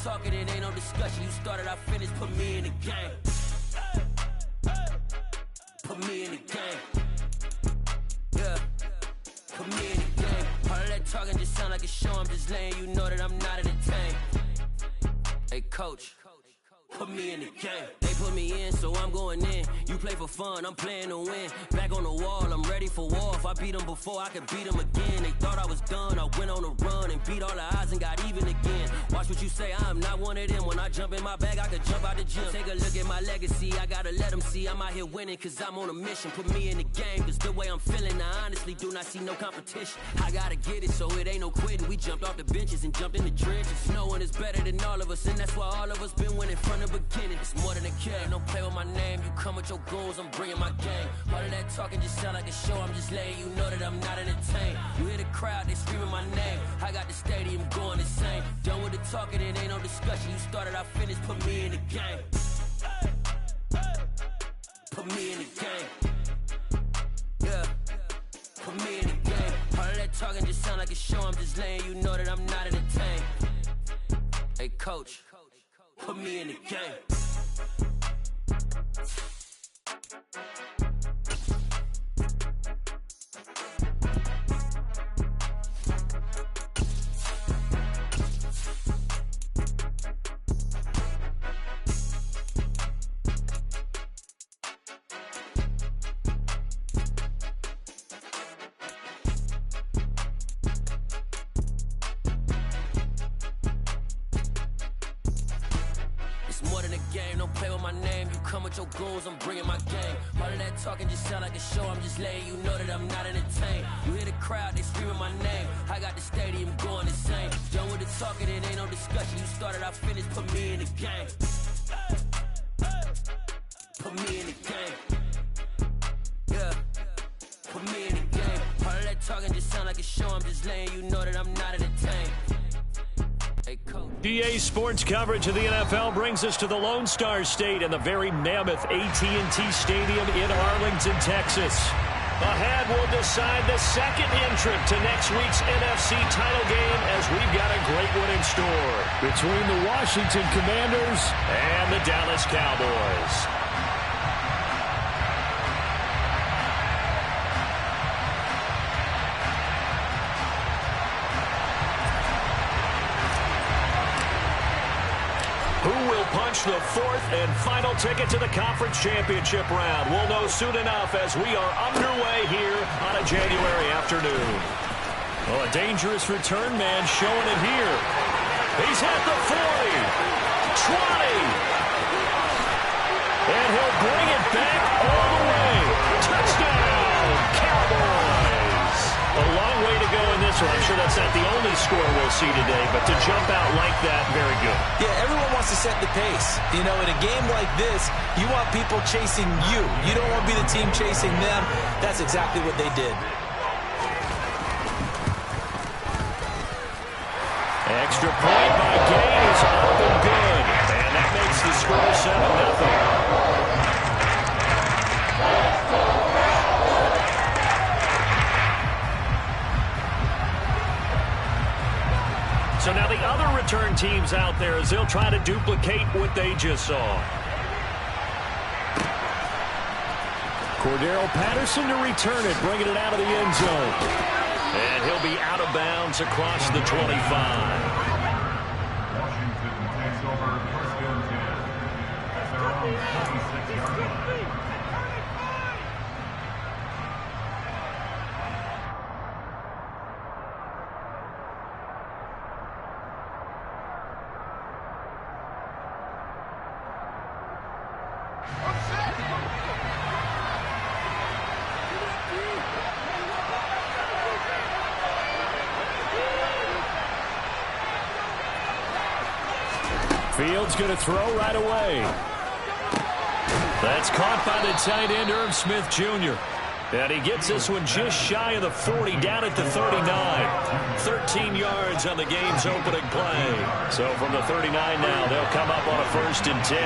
Talking, it ain't no discussion. You started, I finished. Put me in the game. Put me in the game. Yeah. Put me in the game. All of that talking just sound like a show. I'm just letting you know that I'm not entertained. Hey, coach. Put me in the game. They put me in, so I'm going in. You play for fun, I'm playing to win. Back on the wall, I'm ready for war. If I beat them before, I could beat them again. They thought I was done, I went on a run and beat all the odds and got even again. Watch what you say, I'm not one of them. When I jump in my bag, I could jump out the gym. Take a look at my legacy, I gotta let them see I'm out here winning, cause I'm on a mission. Put me in the game, cause the way I'm feeling, I honestly do not see no competition. I gotta get it, so it ain't no quitting. We jumped off the benches and jumped in the trenches. No one is better than all of us, and that's why all of us been winning from the beginning. It's more than a game, don't play with my name. You come with your goons, I'm bringing my game. All of that talking just sound like a show. I'm just letting you know that I'm not entertained. You hear the crowd, they screaming my name. I got the stadium going insane. Done with the talking, it ain't no discussion. You started, I finished. Put me in the game. Put me in the game. Yeah. Put me in the game. All of that talking just sound like a show. I'm just letting you know that I'm not entertained. Hey, coach. Put me in the game. More than a game, don't play with my name. You come with your goons, I'm bringing my game. All of that talking just sound like a show. I'm just letting you know that I'm not entertained. You hear the crowd, they screaming my name. I got the stadium going insane. Done with the talking, it ain't no discussion. You started, I finished. Put me in the game. Put me in the game. Yeah. Put me in the game. All of that talking just sound like a show. I'm just letting you know that I'm not entertained. DA Sports coverage of the NFL brings us to the Lone Star State and the very mammoth AT&T Stadium in Arlington, Texas. Ahead, we'll decide the second entrant to next week's NFC title game as we've got a great one in store between the Washington Commanders and the Dallas Cowboys. Punch the fourth and final ticket to the conference championship round. We'll know soon enough as we are underway here on a January afternoon. Well, a dangerous return man showing it here. He's at the 40, 20, and he'll bring it back all the way. Touchdown, Cowboys! A long way to go in this one. I'm sure that's not the only score we'll see today, but to jump out like that, very good. Yeah, everyone wants to set the pace. You know, in a game like this, you want people chasing you. You don't want to be the team chasing them. That's exactly what they did. Extra point by Gay is up and good. And that makes the score 7-0. So now the other return teams out there as they'll try to duplicate what they just saw. Cordero Patterson to return it, bringing it out of the end zone. And he'll be out of bounds across the 25. Washington takes over first and 10 at their own 26-yard line. Fields going to throw right away. That's caught by the tight end, Irv Smith Jr. And he gets this one just shy of the 40, down at the 39. 13 yards on the game's opening play. So from the 39 now, they'll come up on a 1st and 10.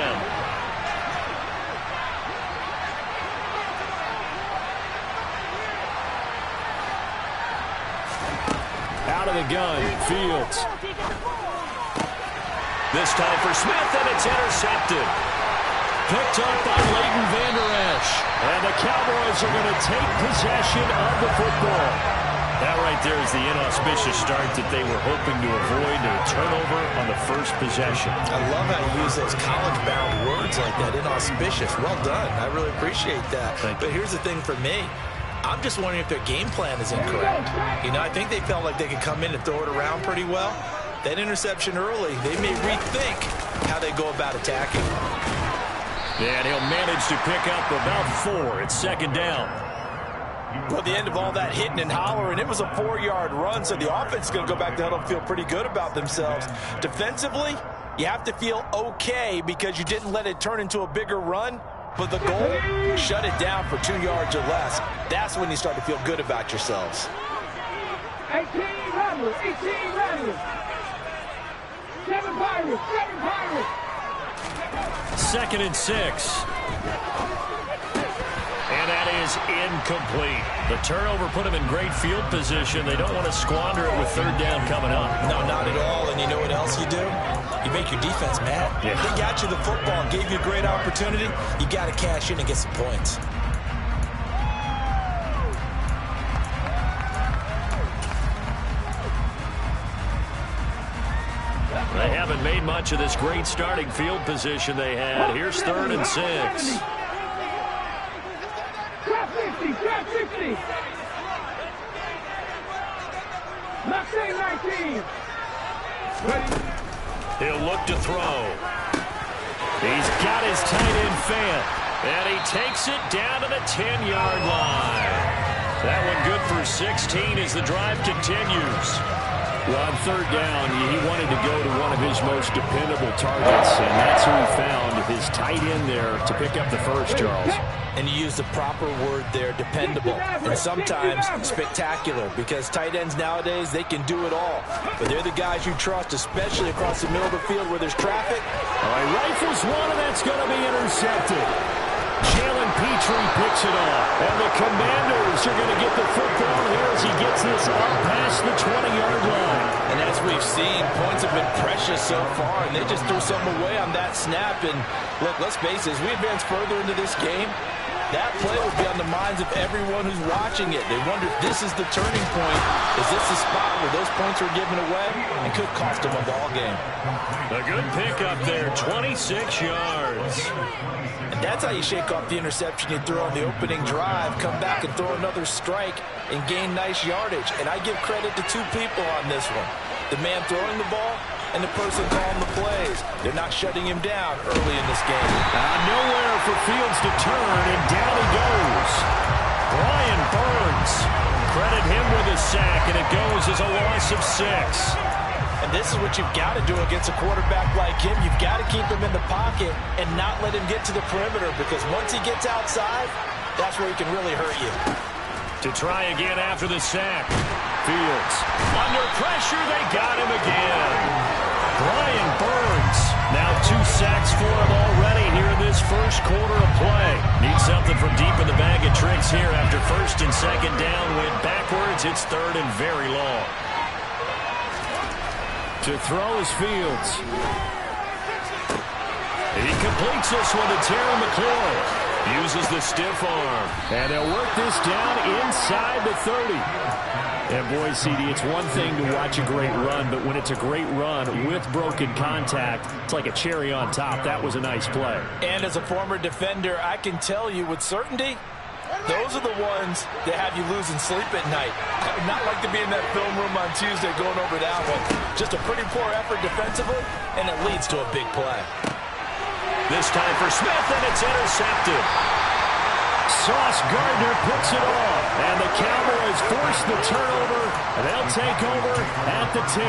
Out of the gun, Fields. This time for Smith, and it's intercepted. Picked up by Leighton Vander Esch. And the Cowboys are going to take possession of the football. That right there is the inauspicious start that they were hoping to avoid, a turnover on the first possession. I love how you use those college-bound words like that, inauspicious. Well done. I really appreciate that. But here's the thing for me. I'm just wondering if their game plan is incorrect. You know, I think they felt like they could come in and throw it around pretty well. That interception early, they may rethink how they go about attacking. And he'll manage to pick up about 4. It's second down. Well, the end of all that hitting and hollering, it was a 4-yard run, so the offense is going to go back to huddle and feel pretty good about themselves. Defensively, you have to feel okay because you didn't let it turn into a bigger run. But the goal, shut it down for 2 yards or less. That's when you start to feel good about yourselves. 18 Rebels, 18 Rebels. 7 Pirates, 7 Pirates. 2nd and 6. And that is incomplete. The turnover put them in great field position. They don't want to squander it with 3rd down coming up. No, not at all. And you know what else you do? You make your defense mad. Yeah. They got you the football and gave you a great opportunity. You got to cash in and get some points. They haven't made much of this great starting field position they had. Here's 3rd and 6. Drop 50, drop 50. Maxine 19. Ready? He'll look to throw. He's got his tight end Fant. And he takes it down to the 10-yard line. That one good for 16 as the drive continues. Well, on 3rd down, he wanted to go to one of his most dependable targets, and that's who he found, his tight end there, to pick up the first, Charles. And you use the proper word there, dependable, and sometimes spectacular, because tight ends nowadays, they can do it all. But they're the guys you trust, especially across the middle of the field where there's traffic. All right, rifles one, and that's going to be intercepted. Jalen Petrie picks it off, and the Commanders are going to get the football here as he gets this up past the 20-yard line. And as we've seen, points have been precious so far, and they just threw something away on that snap. And look, let's face it, as we advance further into this game, that play will be on the minds of everyone who's watching it. They wonder if this is the turning point. Is this the spot where those points are given away and could cost them a ball game? A good pickup there, 26 yards. And that's how you shake off the interception you threw on the opening drive, come back and throw another strike and gain nice yardage. And I give credit to 2 people on this one. The man throwing the ball and the person calling the plays. They're not shutting him down early in this game. Nowhere for Fields to turn, and down he goes. Brian Burns. Credit him with a sack, and it goes as a loss of 6. And this is what you've got to do against a quarterback like him. You've got to keep him in the pocket and not let him get to the perimeter, because once he gets outside, that's where he can really hurt you. To try again after the sack. Fields. Under pressure, they got him again. Brian Burns. Now 2 sacks for him already here in this first quarter of play. Needs something from deep in the bag of tricks here after 1st and 2nd down. Went backwards. It's 3rd and very long. To throw is Fields. He completes this one to Terry McLaurin. Uses the stiff arm. And they'll work this down inside the 30. And boy, CD, it's one thing to watch a great run, but when it's a great run with broken contact, it's like a cherry on top. That was a nice play. And as a former defender, I can tell you with certainty, those are the ones that have you losing sleep at night. I would not like to be in that film room on Tuesday going over that one. Just a pretty poor effort defensively, and it leads to a big play. This time for Smith, and it's intercepted. Sauce Gardner picks it off, and the Cowboys force the turnover, and they'll take over at the 10.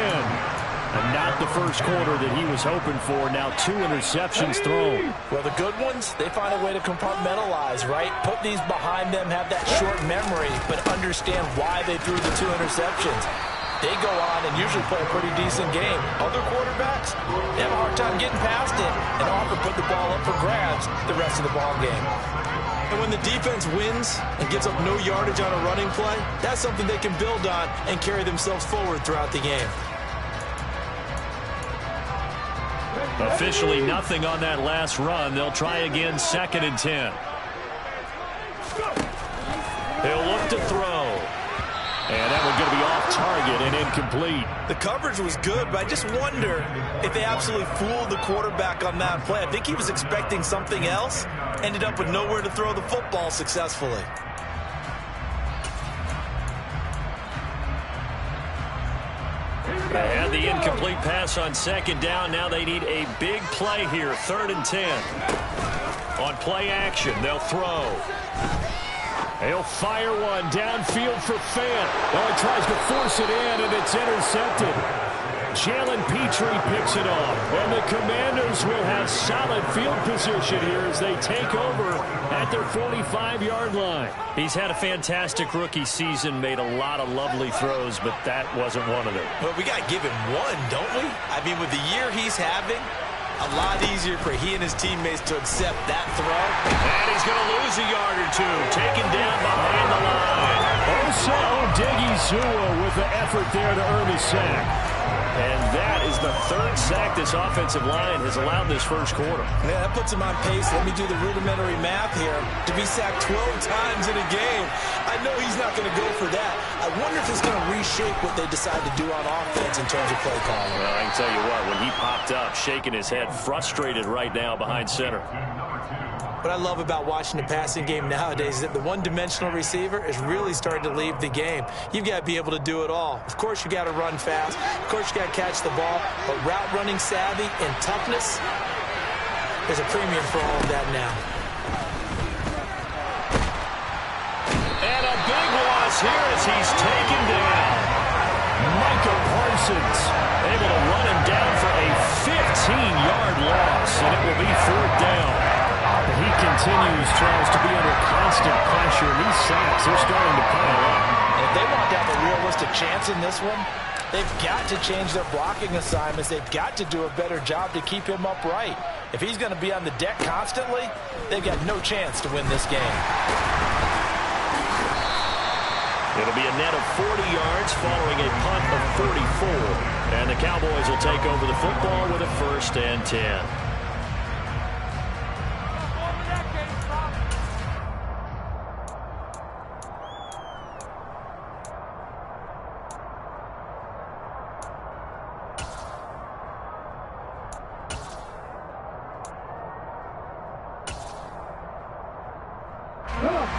And not the first quarter that he was hoping for. Now 2 interceptions thrown. Well, the good ones, they find a way to compartmentalize, right? Put these behind them, have that short memory, but understand why they threw the 2 interceptions. They go on and usually play a pretty decent game. Other quarterbacks, they have a hard time getting past it and often put the ball up for grabs the rest of the ball game. And when the defense wins and gives up no yardage on a running play, that's something they can build on and carry themselves forward throughout the game. Officially nothing on that last run. They'll try again, 2nd and 10. He'll look to throw. And that one's going to be off target and incomplete. The coverage was good, but I just wonder if they absolutely fooled the quarterback on that play. I think he was expecting something else. Ended up with nowhere to throw the football successfully. They had the incomplete pass on 2nd down. Now they need a big play here, 3rd and 10. On play action, they'll throw. He'll fire one downfield for Fant. Oh, he tries to force it in, and it's intercepted. Jalen Petrie picks it off. And the Commanders will have solid field position here as they take over at their 45-yard line. He's had a fantastic rookie season, made a lot of lovely throws, but that wasn't one of them. Well, we got to give him one, don't we? I mean, with the year he's having, a lot easier for he and his teammates to accept that throw. And he's going to lose a yard or two, taken down behind the line. Osa Odighizuwa with the effort there to earn a sack. And that is the 3rd sack this offensive line has allowed this first quarter. Yeah, that puts him on pace. Let me do the rudimentary math here. To be sacked 12 times in a game, I know he's not going to go for that. I wonder if it's going to reshape what they decide to do on offense in terms of play calling. Well, I can tell you what, when he popped up, shaking his head, frustrated right now behind center. What I love about watching the passing game nowadays is that the one-dimensional receiver is really starting to leave the game. You've got to be able to do it all. Of course, you got to run fast. Of course, you got to catch the ball. But route running savvy and toughness, there's a premium for all of that now. And a big loss here as he's taken down. Micah Parsons able to run him down for a 15-yard loss, and it will be 4th down. He continues, Charles, to be under constant pressure. These sacks, they're starting to pile up. And if they want to have a realistic chance in this one, they've got to change their blocking assignments. They've got to do a better job to keep him upright. If he's going to be on the deck constantly, they've got no chance to win this game. It'll be a net of 40 yards following a punt of 44. And the Cowboys will take over the football with a 1st and 10.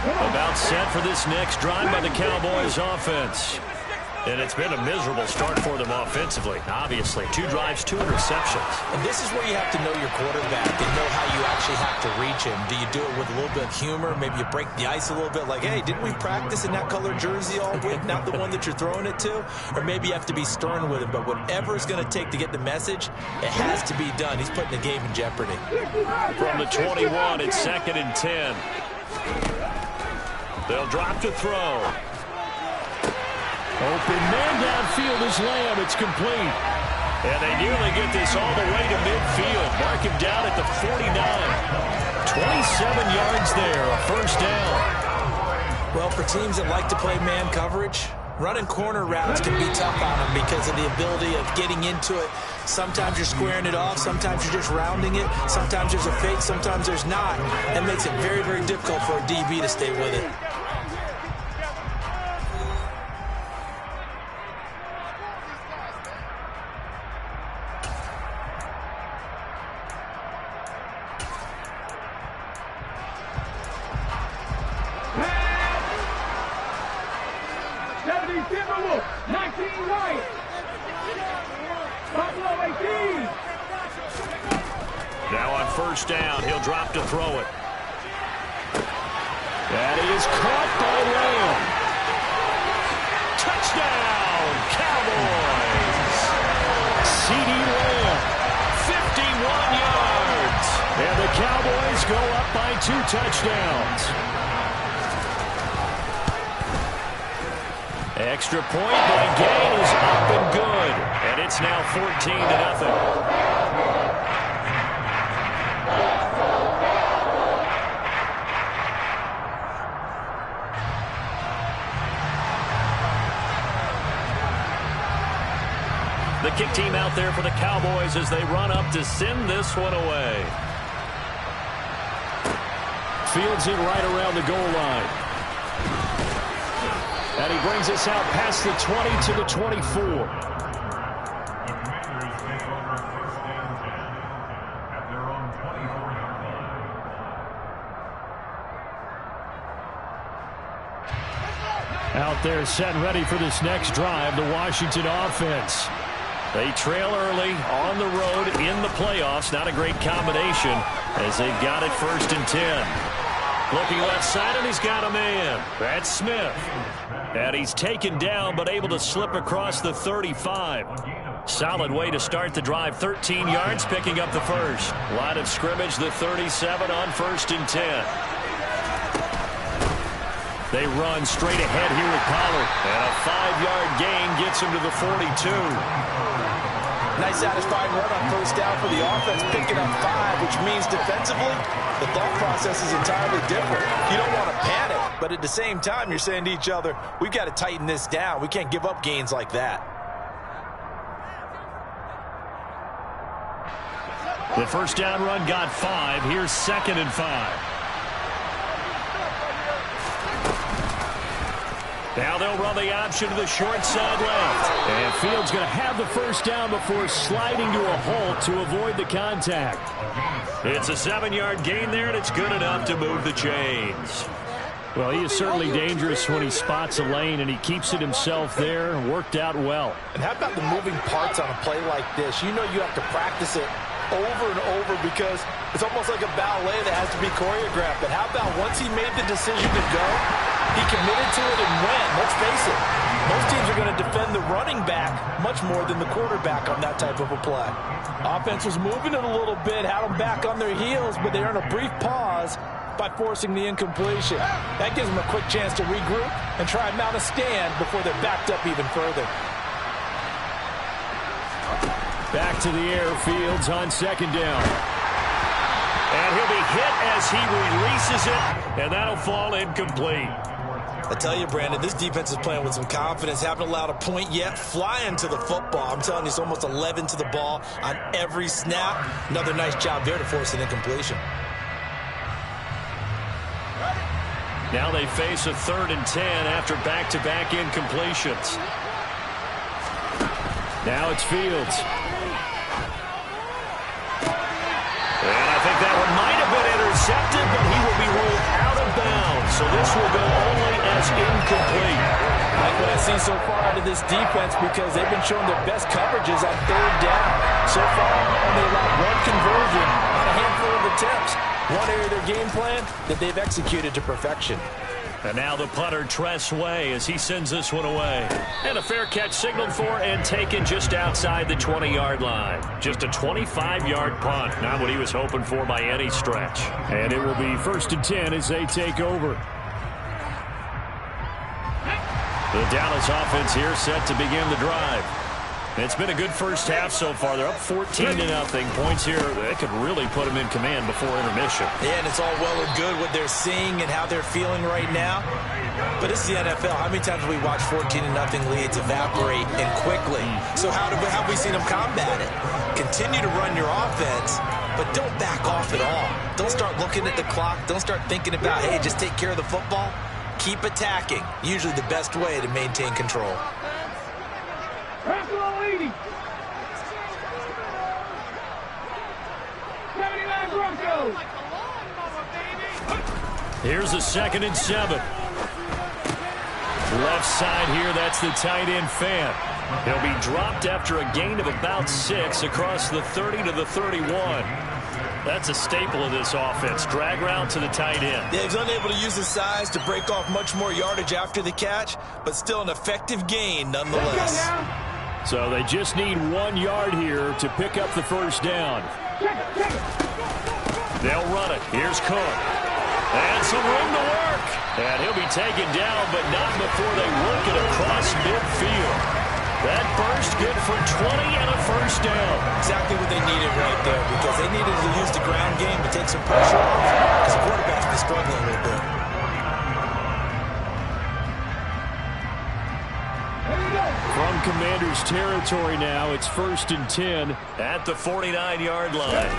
About set for this next drive by the Cowboys offense. And it's been a miserable start for them offensively, obviously. 2 drives, 2 interceptions. And this is where you have to know your quarterback and know how you actually have to reach him. Do you do it with a little bit of humor? Maybe you break the ice a little bit like, hey, didn't we practice in that colored jersey all week, not the one that you're throwing it to? Or maybe you have to be stern with him. But whatever it's going to take to get the message, it has to be done. He's putting the game in jeopardy. From the 21, it's 2nd and 10. They'll drop to throw. Open man downfield is Lamb. It's complete. And they nearly get this all the way to midfield. Mark him down at the 49. 27 yards there, a 1st down. Well, for teams that like to play man coverage, running corner routes can be tough on them because of the ability of getting into it. Sometimes you're squaring it off. Sometimes you're just rounding it. Sometimes there's a fake. Sometimes there's not. That makes it very, very difficult for a DB to stay with it. Now on 1st down, he'll drop to throw it. That is caught by Lamb. Touchdown, Cowboys! CeeDee Lamb, 51 yards. And the Cowboys go up by 2 touchdowns. Extra point by Gain is up and good. And it's now 14-0. The kick team out there for the Cowboys as they run up to send this one away. Fields in right around the goal line. And he brings us out past the 20 to the 24. Out there set and ready for this next drive, the Washington offense. They trail early on the road in the playoffs. Not a great combination as they've got it 1st and 10. Looking left side, and he's got a man. That's Smith. And he's taken down, but able to slip across the 35. Solid way to start the drive. 13 yards, picking up the first. Line of scrimmage, the 37 on 1st and 10. They run straight ahead here at Pollard. And a 5-yard gain gets him to the 42. Nice satisfying run on 1st down for the offense, picking up 5, which means defensively, the thought process is entirely different. You don't want to panic, but at the same time, you're saying to each other, we've got to tighten this down. We can't give up gains like that. The 1st down run got 5. Here's 2nd and 5. Now they'll run the option to the short side left. And Fields going to have the 1st down before sliding to a halt to avoid the contact. It's a 7-yard gain there, and it's good enough to move the chains. Well, he is certainly dangerous when he spots a lane, and he keeps it himself there. Worked out well. And how about the moving parts on a play like this? You know you have to practice it over and over because it's almost like a ballet that has to be choreographed. But how about once he made the decision to go, he committed to it and went. Let's face it, most teams are going to defend the running back much more than the quarterback on that type of a play. Offense was moving it a little bit, had them back on their heels, but they earned a brief pause by forcing the incompletion. That gives them a quick chance to regroup and try and mount a stand before they're backed up even further. Back to the air, Fields on 2nd down. And he'll be hit as he releases it, and that'll fall incomplete. I tell you, Brandon, this defense is playing with some confidence. Haven't allowed a point yet. Flying to the football. I'm telling you, it's almost 11 to the ball on every snap. Another nice job there to force an incompletion. Now they face a 3rd and 10 after back-to-back incompletions. Now it's Fields. And I think that one might have been intercepted, but he will be ruled out of bounds. So this will go only as incomplete. I like what I've seen so far out of this defense because they've been showing their best coverages on 3rd down. So far, only allowed 1 conversion on a handful of attempts. One area of their game plan that they've executed to perfection. And now the punter, Tress Way, as he sends this one away. And a fair catch signaled for and taken just outside the 20-yard line. Just a 25-yard punt. Not what he was hoping for by any stretch. And it will be 1st and 10 as they take over. The Dallas offense here set to begin the drive. It's been a good first half so far. They're up 14-0. Points here, they could really put them in command before intermission. Yeah, and it's all well and good what they're seeing and how they're feeling right now. But it's the NFL. How many times have we watched 14-0 leads evaporate and quickly? So how have we seen them combat it? Continue to run your offense, but don't back off at all. Don't start looking at the clock. Don't start thinking about, hey, just take care of the football. Keep attacking. Usually the best way to maintain control. Buffalo 80. 79 Broncos. Here's a 2nd and 7. Left side here, that's the tight end Fan. He'll be dropped after a gain of about 6 across the 30 to the 31. That's a staple of this offense. Drag route to the tight end. Yeah, he's unable to use his size to break off much more yardage after the catch, but still an effective gain nonetheless. So they just need 1 yard here to pick up the 1st down. They'll run it. Here's Cook. And some room to work. And he'll be taken down, but not before they work it across midfield. That burst good for 20 and a 1st down. Exactly what they needed right there because they needed to use the ground game to take some pressure off because the quarterback's been struggling a little bit. From Commanders territory now. It's 1st and 10 at the 49-yard line.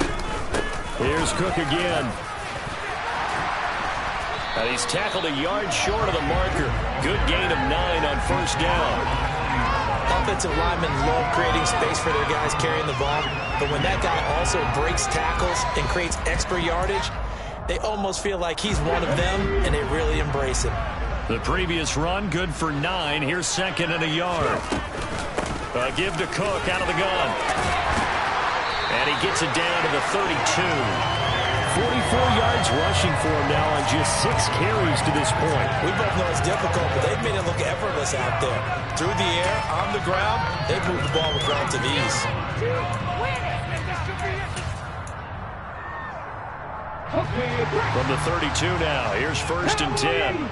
Here's Cook again. And he's tackled a yard short of the marker. Good gain of 9 on 1st down. Offensive linemen love creating space for their guys carrying the ball, but when that guy also breaks tackles and creates extra yardage, they almost feel like he's one of them, and they really embrace him. The previous run, good for 9. Here's 2nd and a yard. Give to Cook out of the gun. And he gets it down to the 32. 44 yards rushing for him now on just 6 carries to this point. We both know it's difficult, but they've made it look effortless out there. Through the air, on the ground, they've moved the ball with relative ease. From the 32 now, here's 1st and 10.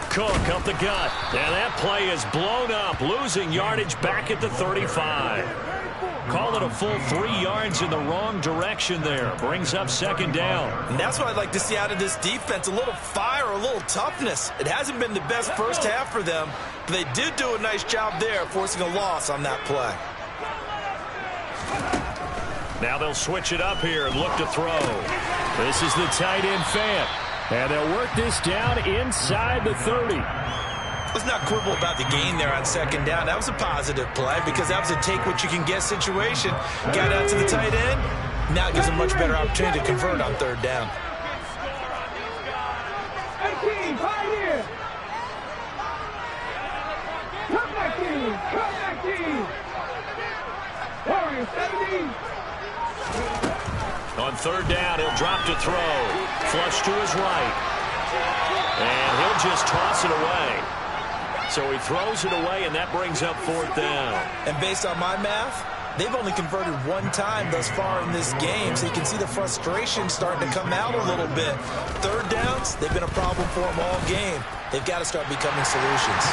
Cook up the gut, and that play is blown up, losing yardage back at the 35. Call it a full 3 yards in the wrong direction there. Brings up 2nd down. And that's what I'd like to see out of this defense, a little fire, a little toughness. It hasn't been the best first half for them, but they did do a nice job there, forcing a loss on that play. Now they'll switch it up here and look to throw. This is the tight end Fant. And they'll work this down inside the 30. Let's not quibble about the gain there on 2nd down. That was a positive play because that was a take-what-you-can-get situation. Got out to the tight end. Now it gives them a much better opportunity to convert on 3rd down. 18, 5 here. Come back in. Come back in. Warriors, 17. On 3rd down, he'll drop to throw. Flush to his right. And he'll just toss it away. So he throws it away, and that brings up 4th down. And based on my math, they've only converted 1 time thus far in this game, so you can see the frustration starting to come out a little bit. 3rd downs, they've been a problem for them all game. They've got to start becoming solutions.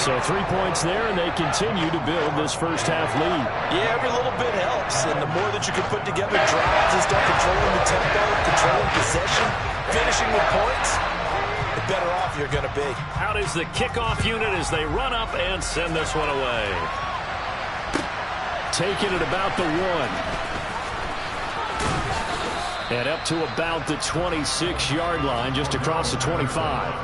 So 3 points there, and they continue to build this first half lead. Yeah, every little bit helps, and the more that you can put together drives and start controlling the tempo, controlling possession, finishing with points, the better off you're going to be. Out is the kickoff unit as they run up and send this one away. Taking it about the 1. And up to about the 26-yard line, just across the 25.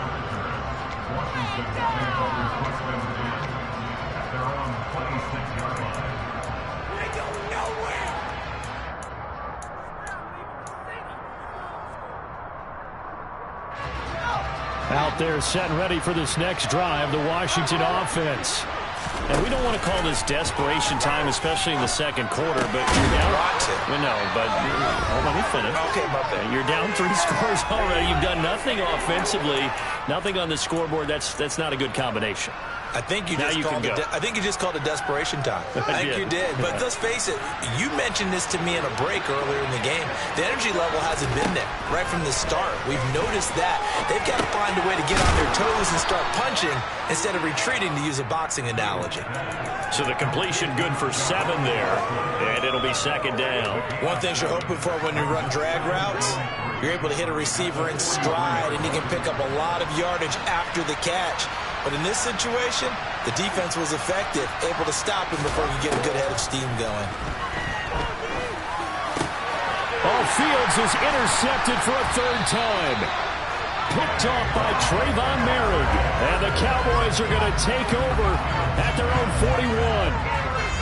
Out there set and ready for this next drive, the Washington offense. And we don't want to call this desperation time, especially in the 2nd quarter, but you're down. Well, no, but let me finish. Okay, my bad. You're down 3 scores already. You've done nothing offensively, nothing on the scoreboard. That's not a good combination. I think you just called it desperation time. I think you did. But let's face it, you mentioned this to me in a break earlier in the game. The energy level hasn't been there right from the start. We've noticed that. They've got to find a way to get on their toes and start punching instead of retreating, to use a boxing analogy. So the completion good for 7 there, and it'll be 2nd down. One thing you're hoping for when you run drag routes, you're able to hit a receiver in stride, and you can pick up a lot of yardage after the catch. But in this situation, the defense was effective, able to stop him before you get a good head of steam going. Fields is intercepted for a 3rd time. Picked off by Trayvon Merrick. And the Cowboys are going to take over at their own 41.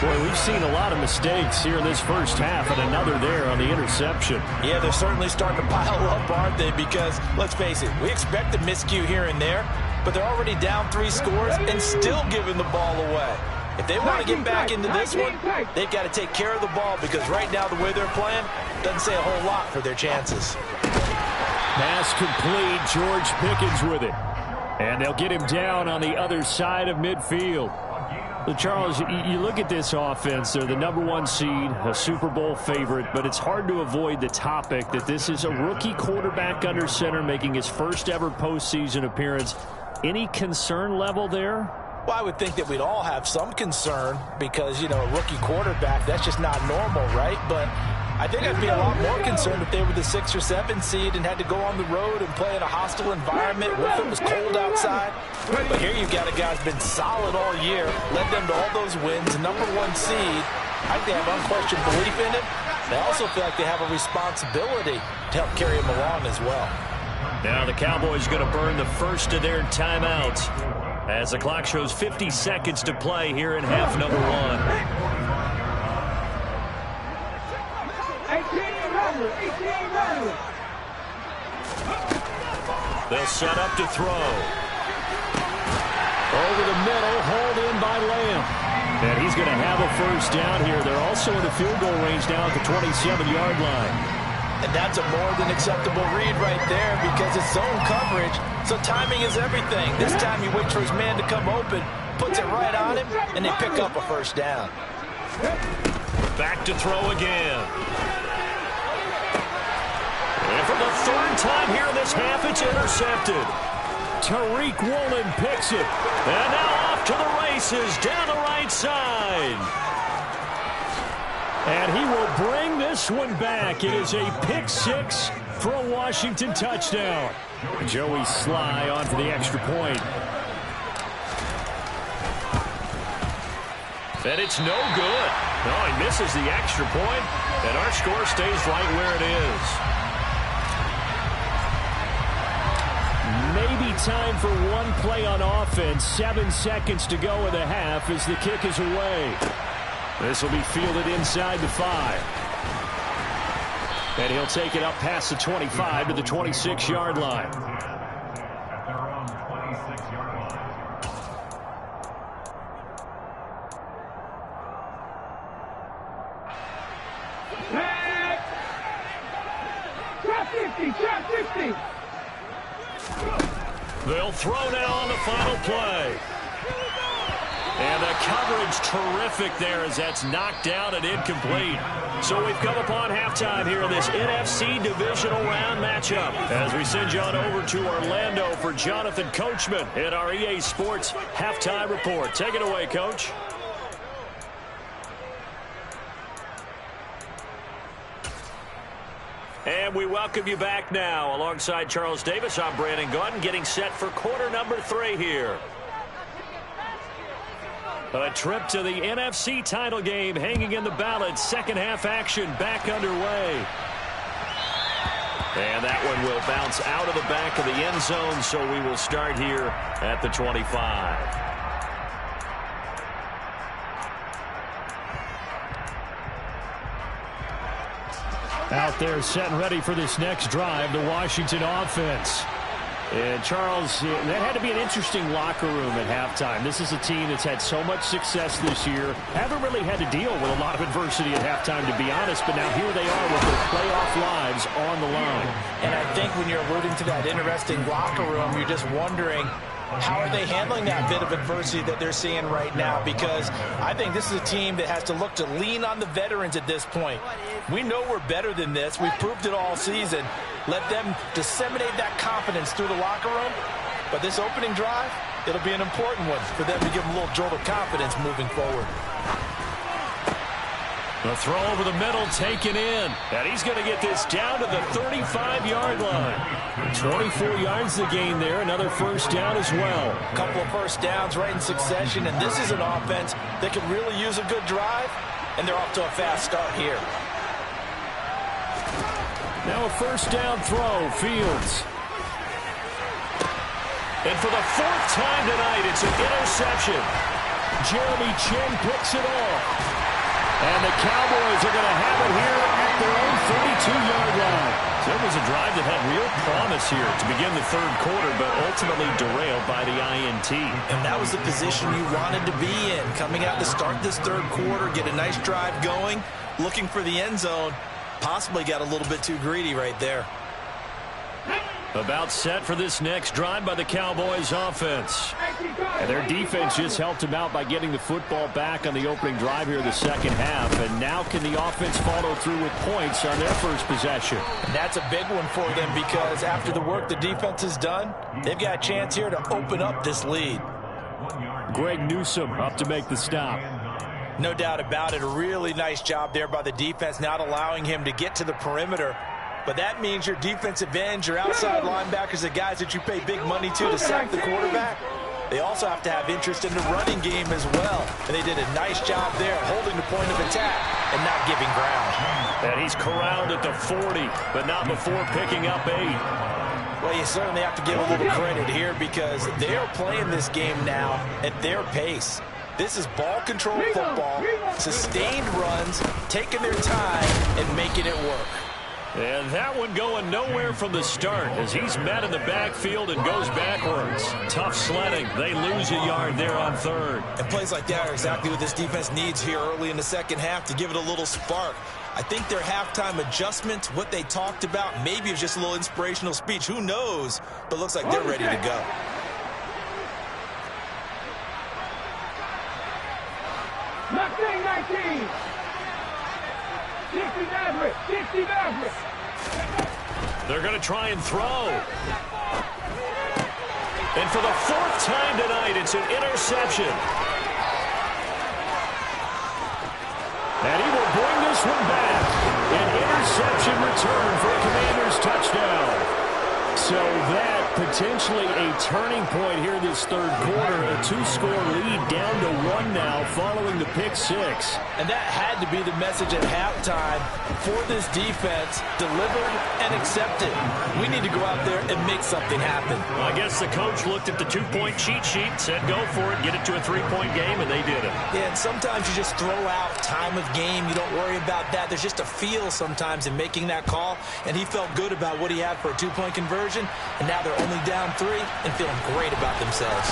Boy, we've seen a lot of mistakes here in this first half, and another there on the interception. Yeah, they're certainly starting to pile up, aren't they? Because, let's face it, we expect a miscue here and there, but they're already down 3 scores and still giving the ball away. If they want to get back into this one, they've got to take care of the ball, because right now the way they're playing doesn't say a whole lot for their chances. Pass complete. George Pickens with it. And they'll get him down on the other side of midfield. So Charles, you look at this offense, they're the #1 seed, a Super Bowl favorite, but it's hard to avoid the topic that this is a rookie quarterback under center making his first ever postseason appearance. Any concern level there? Well, I would think that we'd all have some concern because, you know, a rookie quarterback, that's just not normal, right? But I think I'd be a lot more concerned if they were the 6 or 7 seed and had to go on the road and play in a hostile environment. What if it was cold outside? But here you've got a guy who's been solid all year, led them to all those wins, number 1 seed. I think they have unquestioned belief in him. They also feel like they have a responsibility to help carry him along as well. Now the Cowboys going to burn the first of their timeouts as the clock shows 50 seconds to play here in half number 1. 18 runners. They'll set up to throw. Over the middle, hauled in by Lamb. And he's going to have a first down here. They're also in the field goal range now at the 27-yard line. And that's a more than acceptable read right there because it's zone coverage, so timing is everything. This time he waits for his man to come open, puts it right on him, and they pick up a first down. Back to throw again. And for the 3rd time here in this half, it's intercepted. Tariq Woolen picks it. And now off to the races down the right side. And he will bring this one back. It is a pick 6 for a Washington touchdown. Joey Sly on for the extra point. And it's no good. No, he misses the extra point, and our score stays right where it is. Maybe time for one play on offense. 7 seconds to go in the half as the kick is away. This will be fielded inside the 5. And he'll take it up past the 25 to the 26-yard line. At their own 26-yard line. Trap 50. They'll throw now on the final play. And the coverage terrific there as that's knocked down and incomplete. So we've come upon halftime here in this NFC Divisional Round matchup. As we send you on over to Orlando for Jonathan Coachman in our EA Sports Halftime Report. Take it away, Coach. And we welcome you back now. Alongside Charles Davis, I'm Brandon Gaudin, getting set for quarter number 3 here. A trip to the NFC title game hanging in the balance. Second half action back underway. And that one will bounce out of the back of the end zone, so we will start here at the 25. Out there set and ready for this next drive, the Washington offense. And, Charles, that had to be an interesting locker room at halftime. This is a team that's had so much success this year. Haven't really had to deal with a lot of adversity at halftime, to be honest. But now here they are with their playoff lives on the line. And I think when you're alluding to that interesting locker room, you're just wondering, how are they handling that bit of adversity that they're seeing right now? Because I think this is a team that has to look to lean on the veterans at this point. We know we're better than this. We've proved it all season. Let them disseminate that confidence through the locker room. But this opening drive, it'll be an important one for them to give them a little jolt of confidence moving forward. The throw over the middle taken in. And he's going to get this down to the 35-yard line. 24 yards the gain there. Another first down as well. A couple of first downs right in succession. And this is an offense that could really use a good drive. And they're off to a fast start here. Now a first down throw. Fields. And for the 4th time tonight, it's an interception. Jeremy Chin picks it off. And the Cowboys are going to have it here at their own 32-yard line. So it was a drive that had real promise here to begin the 3rd quarter, but ultimately derailed by the INT. And that was the position you wanted to be in. Coming out to start this 3rd quarter, get a nice drive going, looking for the end zone. Possibly got a little bit too greedy right there. About set for this next drive by the Cowboys offense. And their defense just helped them out by getting the football back on the opening drive here in the second half. And now can the offense follow through with points on their first possession? And that's a big one for them because after the work the defense has done, they've got a chance here to open up this lead. Greg Newsome up to make the stop. No doubt about it. A really nice job there by the defense, not allowing him to get to the perimeter. But that means your defensive ends, your outside linebackers, the guys that you pay big money to sack the quarterback, they also have to have interest in the running game as well. And they did a nice job there holding the point of attack and not giving ground. And he's corralled at the 40, but not before picking up 8. Well, you certainly have to give a little credit here because they are playing this game now at their pace. This is ball control football, sustained runs, taking their time and making it work. And that one going nowhere from the start as he's met in the backfield and goes backwards. Tough sledding. They lose a yard there on 3rd. And plays like that are exactly what this defense needs here early in the second half to give it a little spark. I think their halftime adjustment, what they talked about, maybe it was just a little inspirational speech. Who knows? But looks like they're ready to go. Nothing, 19. 60 Maverick. 60 Maverick. They're going to try and throw. And for the 4th time tonight, it's an interception. And he will bring this one back. An interception return for a Commanders touchdown. So that potentially a turning point here this 3rd quarter. A 2-score lead down to 1 now following the pick 6. And that had to be the message at halftime for this defense. Delivered and accepted. We need to go out there and make something happen. Well, I guess the coach looked at the 2-point cheat sheet, said go for it, get it to a 3-point game, and they did it. Yeah, and sometimes you just throw out time of game. You don't worry about that. There's just a feel sometimes in making that call, and he felt good about what he had for a 2-point conversion, and now they're only down 3 and feeling great about themselves.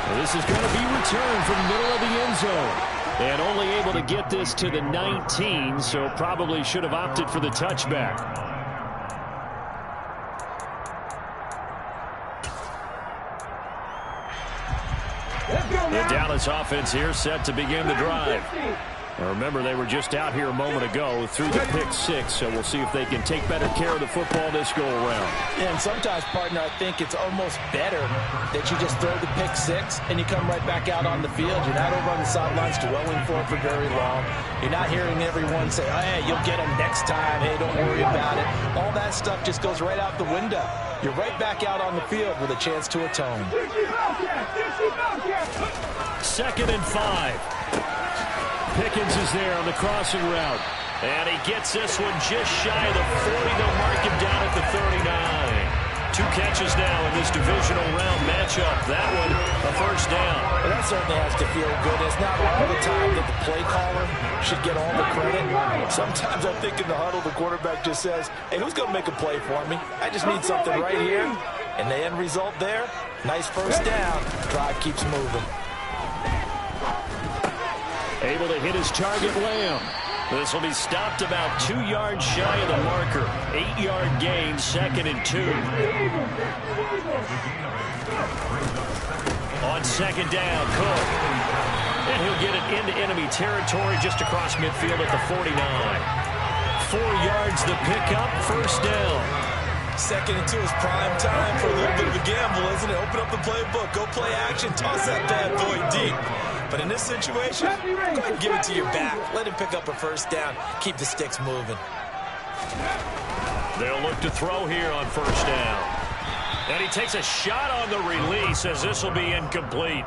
Well, this is going to be returned from the middle of the end zone. And only able to get this to the 19, so probably should have opted for the touchback. The Dallas offense here set to begin the drive. Now remember, they were just out here a moment ago through the pick 6, so we'll see if they can take better care of the football this go-around. Yeah, and sometimes, partner, I think it's almost better that you just throw the pick 6 and you come right back out on the field. You're not over on the sidelines dwelling for it for very long. You're not hearing everyone say, oh, hey, you'll get them next time. Hey, don't worry about it. All that stuff just goes right out the window. You're right back out on the field with a chance to atone. 2nd and 5. Pickens is there on the crossing route. And he gets this one just shy of the 40. They'll mark him down at the 39. 2 catches now in this divisional round matchup. That one, a 1st down. Well, that certainly has to feel good. It's not all the time that the play caller should get all the credit. Sometimes I think in the huddle, the quarterback just says, hey, who's going to make a play for me? I just need something right here. And the end result there, nice 1st down. Drive keeps moving. Able to hit his target, Lamb. This will be stopped about 2 yards shy of the marker. 8-yard gain, 2nd and 2. On 2nd down, Cook. And he'll get it into enemy territory just across midfield at the 49. 4 yards the pickup, 1st down. 2nd and 2 is prime time for a little bit of a gamble, isn't it? Open up the playbook, go play action, toss that bad boy deep. But in this situation, go ahead and give it to your back. Let him pick up a 1st down. Keep the sticks moving. They'll look to throw here on 1st down. And he takes a shot on the release as this will be incomplete.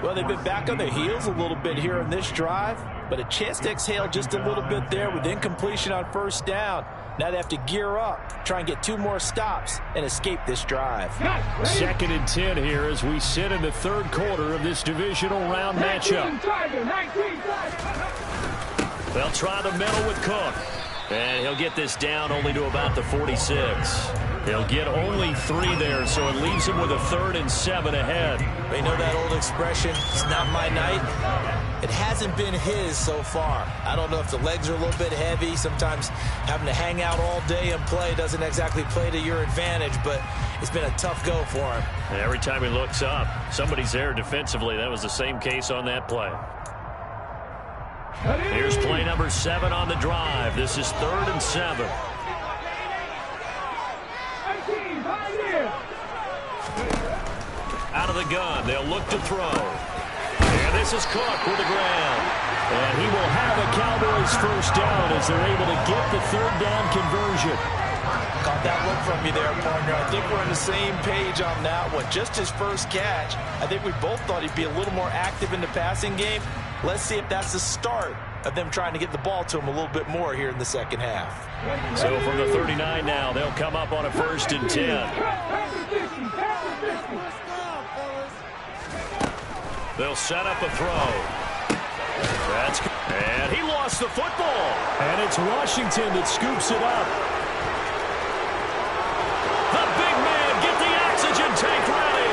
Well, they've been back on their heels a little bit here on this drive, but a chance to exhale just a little bit there with incompletion on 1st down. Now they have to gear up, try and get 2 more stops, and escape this drive. 2nd and 10 here as we sit in the 3rd quarter of this divisional round matchup. They'll try the middle with Cook. And he'll get this down only to about the 46. He'll get only 3 there, so it leaves him with a 3rd and 7 ahead. They know that old expression, it's not my night. It hasn't been his so far. I don't know if the legs are a little bit heavy. Sometimes having to hang out all day and play doesn't exactly play to your advantage, but it's been a tough go for him. And every time he looks up, somebody's there defensively. That was the same case on that play. Here's play number 7 on the drive. This is 3rd and 7. Out of the gun, they'll look to throw. And this is Cook with the ground. And he will have a Cowboys first down as they're able to get the third down conversion. Got that look from you there, partner. I think we're on the same page on that one. Just his first catch. I think we both thought he'd be a little more active in the passing game. Let's see if that's the start of them trying to get the ball to him a little bit more here in the second half. So from the 39 now, they'll come up on a 1st and 10. They'll set up a throw. And he lost the football. And it's Washington that scoops it up. The big man, get the oxygen tank ready.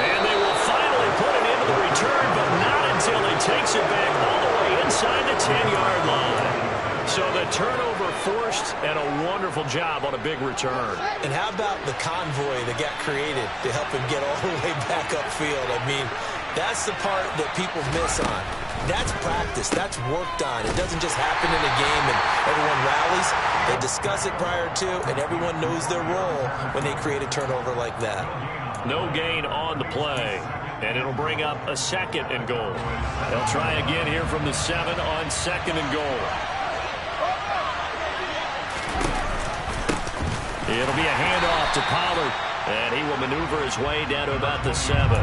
And they will finally put it into the return, but not until he takes it back all the way inside the 10-yard line. So the turnover forced, and a wonderful job on a big return. And how about the convoy that got created to help him get all the way back upfield? I mean, that's the part that people miss on. That's practice. That's worked on. It doesn't just happen in a game and everyone rallies. They discuss it prior to, and everyone knows their role when they create a turnover like that. No gain on the play, and it'll bring up a 2nd and goal. They'll try again here from the 7 on 2nd and goal. It'll be a handoff to Pollard, and he will maneuver his way down to about the 7.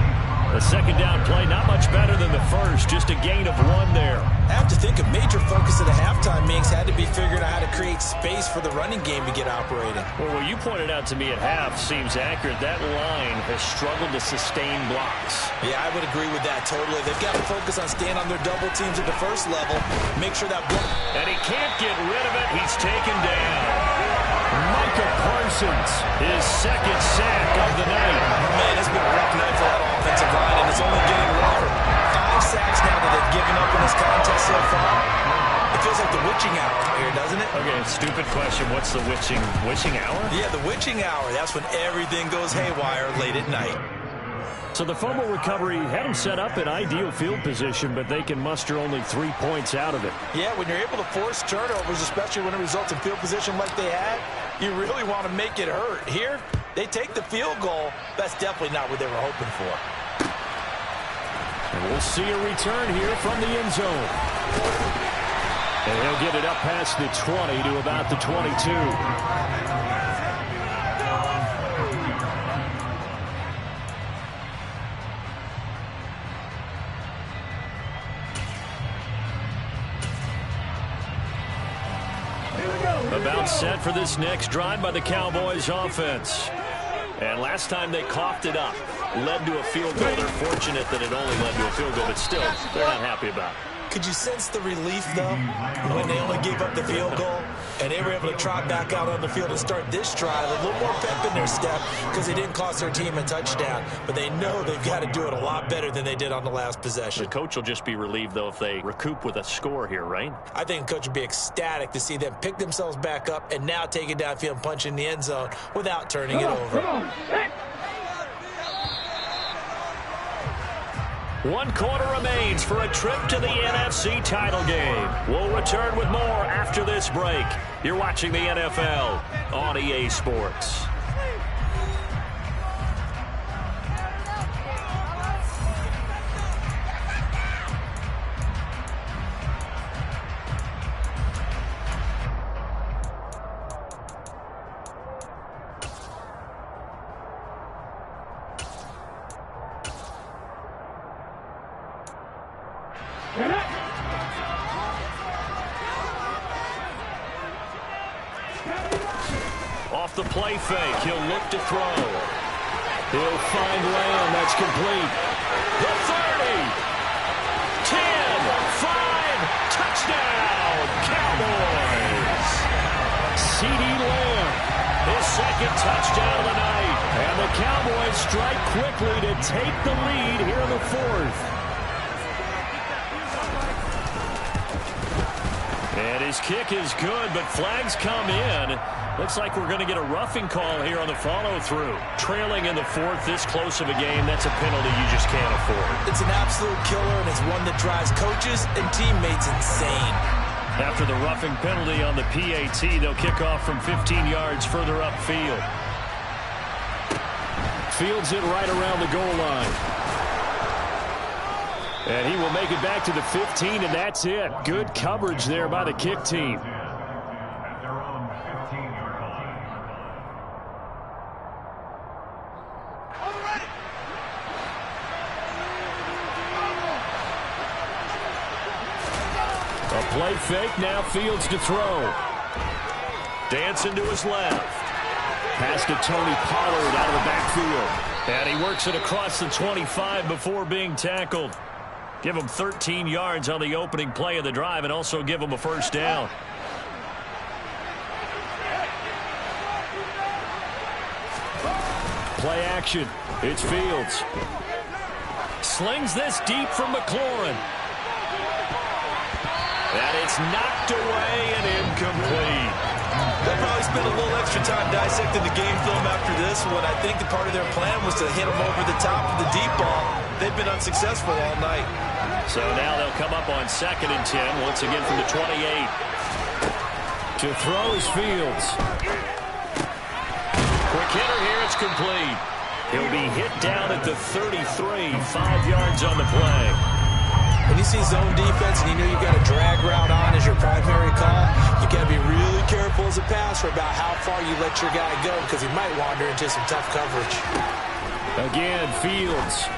The second down play, not much better than the first, just a gain of 1 there. I have to think a major focus of the halftime meetings had to be figuring out how to create space for the running game to get operating. Well, what you pointed out to me at half seems accurate. That line has struggled to sustain blocks. Yeah, I would agree with that totally. They've got to focus on staying on their double teams at the first level, make sure that block. And he can't get rid of it. He's taken down. Micah Parsons, his 2nd sack of the night. Man, it's been a rough night for that offensive line, and it's only getting rougher. 5 sacks now that they've given up in this contest so far. It feels like the witching hour here, doesn't it? Okay, stupid question. What's the witching hour? Yeah, the witching hour. That's when everything goes haywire late at night. So the fumble recovery had them set up in ideal field position, but they can muster only 3 points out of it. Yeah, when you're able to force turnovers, especially when it results in field position like they had, you really want to make it hurt. Here, they take the field goal. That's definitely not what they were hoping for. And we'll see a return here from the end zone. And he'll get it up past the 20 to about the 22. About set for this next drive by the Cowboys offense. And last time they coughed it up, led to a field goal. They're fortunate that it only led to a field goal, but still, they're not happy about it. Could you sense the relief, though, when they only gave up the field goal and they were able to trot back out on the field and start this drive? A little more pep in their step because they didn't cost their team a touchdown, but they know they've got to do it a lot better than they did on the last possession. The coach will just be relieved, though, if they recoup with a score here, right? I think the coach would be ecstatic to see them pick themselves back up and now take it downfield and punch in the end zone without turning it over. 1 quarter remains for a trip to the NFC title game. We'll return with more after this break. You're watching the NFL on EA Sports. Off the play fake, he'll look to throw. He'll find Lamb, that's complete. The 30, 10, 5, touchdown, Cowboys. C.D. Lamb, his 2nd touchdown of the night. And the Cowboys strike quickly to take the lead here in the 4th. And his kick is good, but flags come in. Looks like we're going to get a roughing call here on the follow-through. Trailing in the 4th, this close of a game, that's a penalty you just can't afford. It's an absolute killer, and it's one that drives coaches and teammates insane. After the roughing penalty on the PAT, they'll kick off from 15 yards further upfield. Fields it right around the goal line. And he will make it back to the 15, and that's it. Good coverage there by the kick team. At their own 15-yard line. A play fake, now Fields to throw. Dancing to his left. Pass to Tony Pollard out of the backfield. And he works it across the 25 before being tackled. Give him 13 yards on the opening play of the drive and also give him a first down. Play action. It's Fields. Slings this deep from McLaurin. And it's knocked away and incomplete. They'll probably spend a little extra time dissecting the game film after this one. I think the part of their plan was to hit him over the top of the deep ball. They've been unsuccessful all night. So now they'll come up on 2nd and 10, once again from the 28. To throw is Fields. Quick hitter here, it's complete. He'll be hit down at the 33, 5 yards on the play. When you see zone defense and you know you've got a drag route on as your primary call, you got to be really careful as a passer about how far you let your guy go because he might wander into some tough coverage. Again, Fields.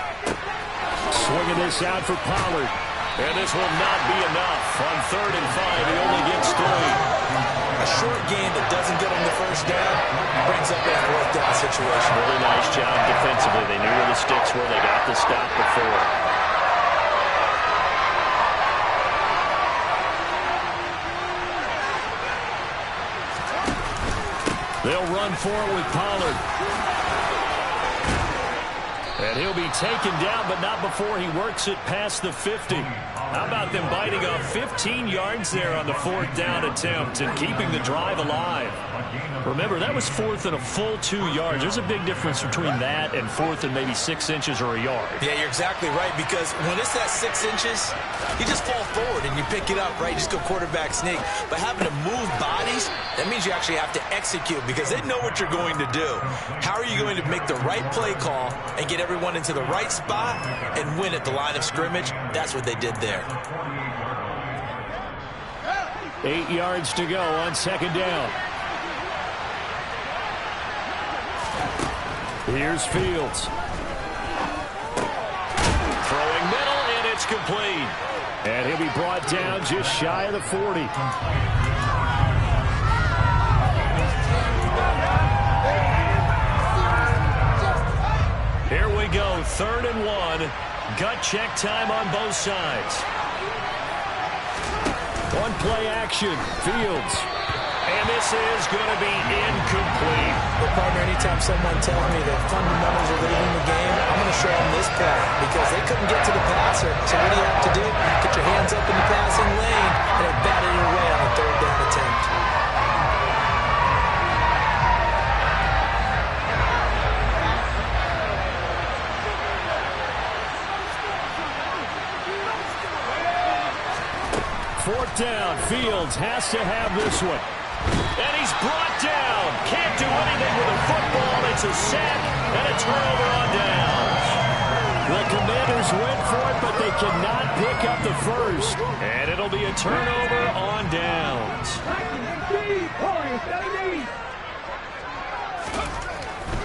Swinging this out for Pollard. And this will not be enough. On 3rd and 5, he only gets 3. A short gain that doesn't get him the first down brings up a 4th down situation. Really nice job defensively. They knew where the sticks were. They got the stop before. They'll run for it with Pollard. And he'll be taken down, but not before he works it past the 50. How about them biting off 15 yards there on the 4th down attempt and keeping the drive alive? Remember, that was 4th and a full 2 yards. There's a big difference between that and 4th and maybe 6 inches or a yard. Yeah, you're exactly right, because when it's that 6 inches, you just fall forward and you pick it up, right? You just go quarterback sneak. But having to move bodies, that means you actually have to execute because they know what you're going to do. How are you going to make the right play call and get everyone into the right spot and win at the line of scrimmage? That's what they did there. 8 yards to go on 2nd down. Here's Fields. Throwing middle, and it's complete. And he'll be brought down just shy of the 40. Here we go, 3rd and 1. Gut check time on both sides. One play action, Fields. And this is going to be incomplete. Well, partner, anytime someone tells me that fundamentals are leading the game, I'm going to show them this play because they couldn't get to the passer. So what do you have to do? Get your hands up in the passing lane, and they batted it away on the 3rd down attempt. Fourth down, Fields has to have this one. And he's brought down. Can't do anything with a football. It's a sack and a turnover on downs. The Commanders went for it, but they cannot pick up the first. And it'll be a turnover on downs.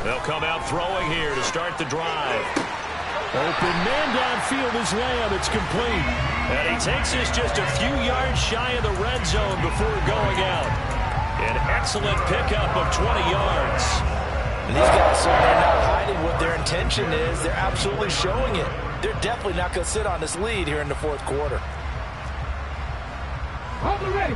They'll come out throwing here to start the drive. Open man downfield is Lamb. It's complete. And he takes this just a few yards shy of the red zone before going out. An excellent pickup of 20 yards. And these guys certainly are not hiding what their intention is. They're absolutely showing it. They're definitely not going to sit on this lead here in the 4th quarter. Hold it ready.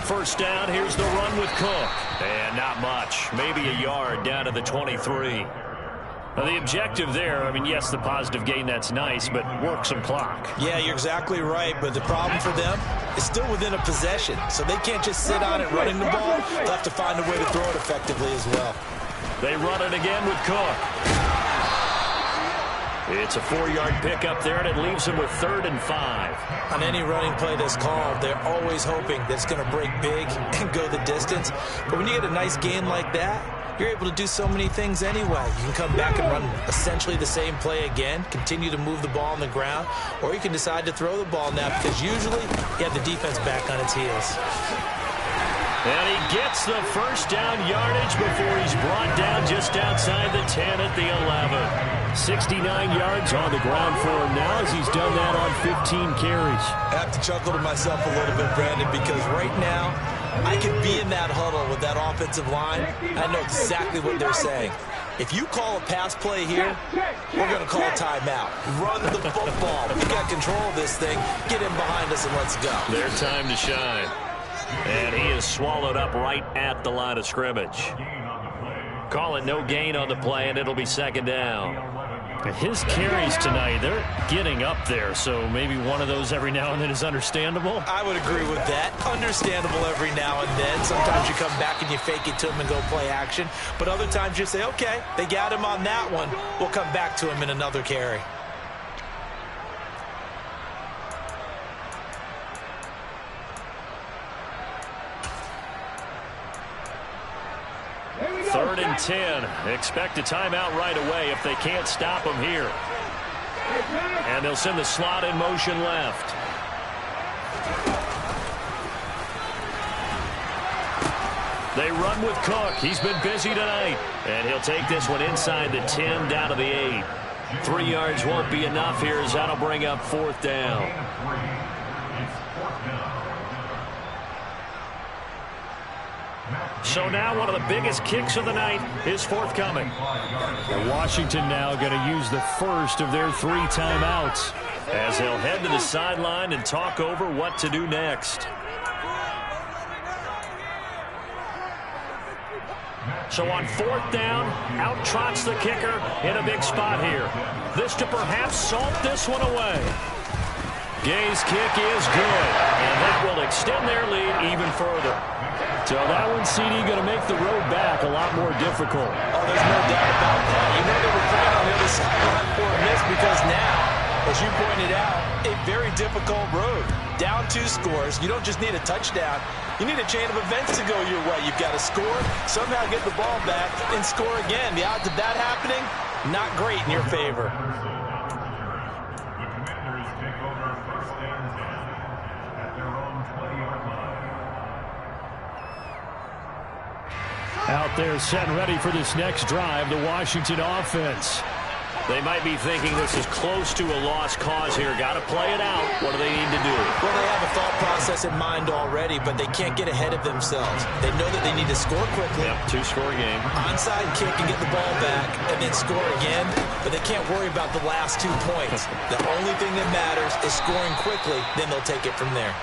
First down, here's the run with Cook. And not much. Maybe a yard down to the 23. Now the objective there, I mean, yes, the positive gain, that's nice, but work some clock. Yeah, you're exactly right, but the problem for them is still within a possession, so they can't just sit on it running the ball. They'll have to find a way to throw it effectively as well. They run it again with Cook. It's a 4-yard pickup there, and it leaves them with 3rd and 5. On any running play that's called, they're always hoping that it's going to break big and go the distance. But when you get a nice gain like that, you're able to do so many things anyway. You can come back and run essentially the same play again, continue to move the ball on the ground, or you can decide to throw the ball now because usually you have the defense back on its heels. And he gets the first down yardage before he's brought down just outside the 10 at the 11. 69 yards on the ground for him now as he's done that on 15 carries. I have to chuckle to myself a little bit, Brandon, because right now I could be in that huddle with that offensive line. I know exactly what they're saying. If you call a pass play here, we're going to call a timeout. Run the football. We got control of this thing. Get in behind us and let's go. Their time to shine. And he is swallowed up right at the line of scrimmage. Call it no gain on the play, and it'll be second down. His carries tonight, they're getting up there, so maybe one of those every now and then is understandable. I would agree with that. Understandable every now and then. Sometimes you come back and you fake it to him and go play action. But other times you say, okay, they got him on that one. We'll come back to him in another carry. Third and 10. Expect a timeout right away if they can't stop him here. And they'll send the slot in motion left. They run with Cook. He's been busy tonight. And he'll take this one inside the 10 down to the 8. 3 yards won't be enough here as that'll bring up fourth down. So now one of the biggest kicks of the night is forthcoming. And Washington now going to use the first of their 3 timeouts as they'll head to the sideline and talk over what to do next. So on fourth down, out trots the kicker in a big spot here. This to perhaps salt this one away. Gay's kick is good, and that will extend their lead even further. So that one, CD, going to make the road back a lot more difficult. Oh, there's no doubt about that. You know they were playing on the other sideline for this because now, as you pointed out, a very difficult road. Down 2 scores. You don't just need a touchdown. You need a chain of events to go your way. You've got to score, somehow get the ball back, and score again. The odds of that happening, not great in your favor. Out there set and ready for this next drive, the Washington offense. They might be thinking this is close to a lost cause here. Got to play it out. What do they need to do? Well, they have a thought process in mind already, but they can't get ahead of themselves. They know that they need to score quickly. Yep, 2-score game. Onside kick and get the ball back and then score again, but they can't worry about the last 2 points. The only thing that matters is scoring quickly, then they'll take it from there.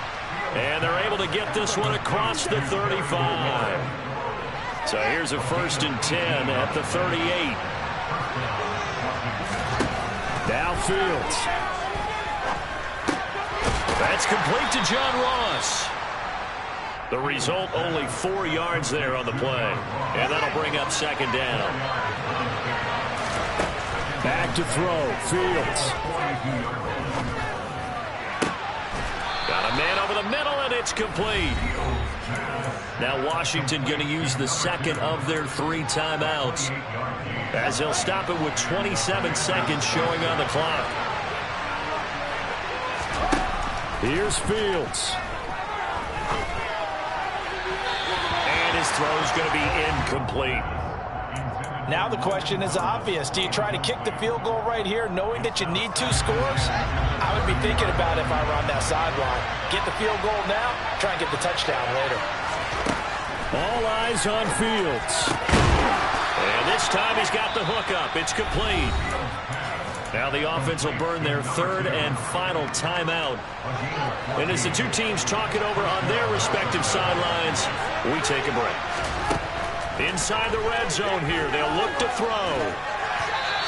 And they're able to get this one across the 35. So here's a 1st and 10 at the 38. Now Fields. That's complete to John Ross. The result, only 4 yards there on the play. And that'll bring up second down. Back to throw. Fields. Got a man over the middle, and it's complete. Now Washington going to use the second of their 3 timeouts as they'll stop it with 27 seconds showing on the clock. Here's Fields. And his throw's going to be incomplete. Now the question is obvious. Do you try to kick the field goal right here knowing that you need 2 scores? I would be thinking about it if I were on that sideline. Get the field goal now, try and get the touchdown later. All eyes on Fields. And this time he's got the hook up. It's complete. Now the offense will burn their 3rd and final timeout. And as the 2 teams talk it over on their respective sidelines, we take a break. Inside the red zone here, they'll look to throw.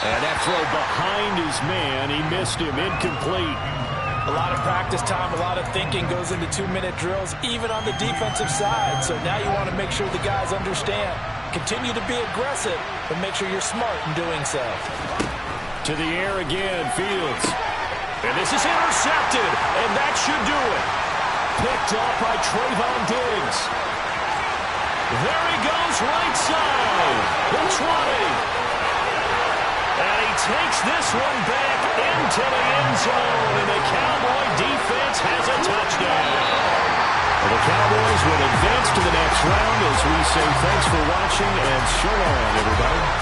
And that throw behind his man, he missed him, incomplete. A lot of practice time, a lot of thinking goes into 2-minute drills, even on the defensive side. So now you want to make sure the guys understand. Continue to be aggressive, but make sure you're smart in doing so. To the air again, Fields. And this is intercepted, and that should do it. Picked up by Trayvon Diggs. There he goes, right side. The 20. And he takes this one back into the end zone, and the Cowboy defense has a touchdown. Well, the Cowboys will advance to the next round as we say thanks for watching and so long, everybody.